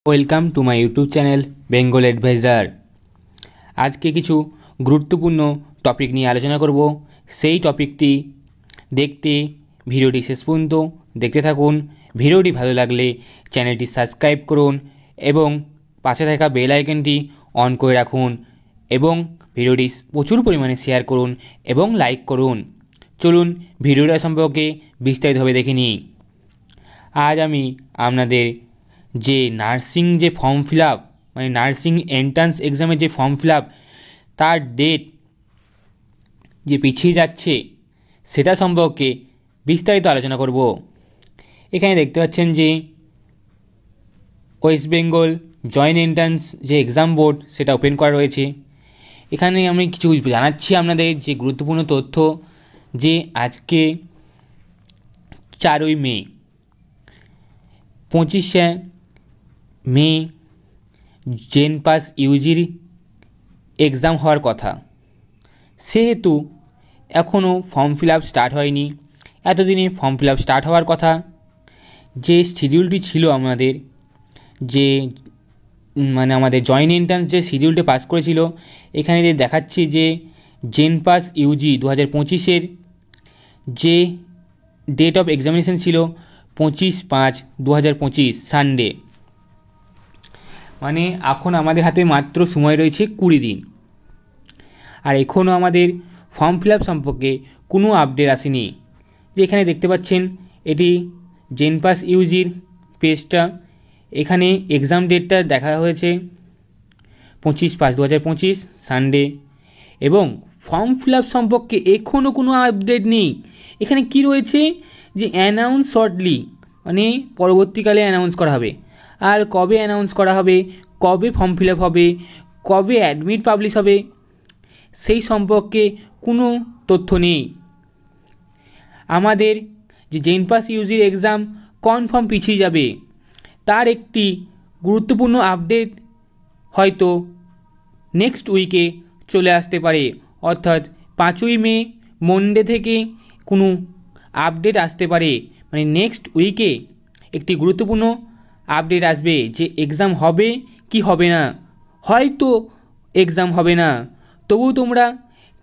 Welcome to my YouTube channel Bengal advisor. আজকে কিছু গুরুত্বপূর্ণ টপিক নিয়ে আলোচনা করব। সেই টপিকটি দেখতে ভিডিওটি শেষ পর্যন্ত দেখতে থাকুন। ভিডিওটি ভালো লাগলে চ্যানেলটি সাবস্ক্রাইব করুন এবং পাশে থাকা বেল আইকনটি অন করে রাখুন এবং ভিডিওটি প্রচুর পরিমাণে শেয়ার করুন এবং লাইক করুন। চলুন ভিডিওটা সম্পর্কে বিস্তারিতভাবে দেখে নিই। আজ আমি আপনাদের যে নার্সিং যে ফর্ম ফিল আপ মানে নার্সিং এন্ট্রান্স এক্সামের যে ফর্ম ফিল আপ তার ডেট যে পিছিয়ে যাচ্ছে সেটা সম্পর্কে বিস্তারিত আলোচনা করব। এখানে দেখতে পাচ্ছেন যে ওয়েস্ট বেঙ্গল জয়েন্ট এন্ট্রান্স যে এক্সাম বোর্ড সেটা ওপেন করা রয়েছে। এখানে আমি কিছু জানাচ্ছি আপনাদের যে গুরুত্বপূর্ণ তথ্য, যে আজকে 4ই মে, 25শে মে জেন পাস ইউজির এক্সাম হওয়ার কথা, সেহেতু এখনও ফর্ম ফিল আপ স্টার্ট হয়নি। এতদিনে ফর্ম ফিল আপ স্টার্ট হওয়ার কথা। যে শিডিউলটি ছিল আমাদের, যে মানে আমাদের জয়েন্ট এন্ট্রান্স যে শিডিউলটি পাস করেছিল, এখানে দেখাচ্ছি যে জেন পাস ইউজি 2025-এর যে ডেট অফ এক্সামিনেশন ছিল 25/5/2025 সানডে। মানে এখন আমাদের হাতে মাত্র সময় রয়েছে 20 দিন, আর এখনও আমাদের ফর্ম ফিল আপ সম্পর্কে কোনো আপডেট আসেনি। যে এখানে দেখতে পাচ্ছেন এটি জেন পাস ইউজির পেজটা। এখানে এক্সাম ডেটটা দেখা হয়েছে 25/5/2025 সানডে, এবং ফর্ম ফিল আপ সম্পর্কে এখনও কোনো আপডেট নেই। এখানে কি রয়েছে যে অ্যানাউন্স শর্টলি, মানে পরবর্তীকালে অ্যানাউন্স করা হবে। আর কবে অ্যানাউন্স করা হবে, কবে ফর্ম ফিল আপ হবে, কবে অ্যাডমিট পাবলিশ হবে, সেই সম্পর্কে কোনো তথ্য নেই। আমাদের যে জেন পাস ইউজির এক্সাম কনফার্ম পিছিয়ে যাবে, তার একটি গুরুত্বপূর্ণ আপডেট হয়তো নেক্সট উইকে চলে আসতে পারে। অর্থাৎ 5ই মে মনডে থেকে কোনো আপডেট আসতে পারে। মানে নেক্সট উইকে একটি গুরুত্বপূর্ণ আপডেট আসবে যে এক্সাম হবে কি হবে না। হয়তো এক্সাম হবে না, তবুও তোমরা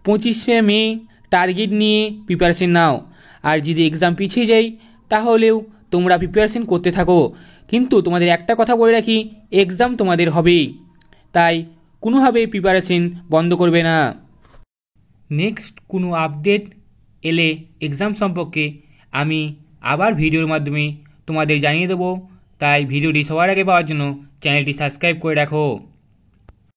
25শে মে টার্গেট নিয়ে প্রিপারেশন নাও। আর যদি এক্সাম পিছিয়ে যায় তাহলেও তোমরা প্রিপারেশন করতে থাকো, কিন্তু তোমাদের একটা কথা বলে রাখি, এক্সাম তোমাদের হবেই, তাই কোনোভাবে প্রিপারেশন বন্ধ করবে না। নেক্সট কোনো আপডেট এলে এক্সাম সম্পর্কে আমি আবার ভিডিওর মাধ্যমে তোমাদের জানিয়ে দেবো। তাই ভিডিওটি সবার আগে পাওয়ার জন্য চ্যানেলটি সাবস্ক্রাইব করে রাখো।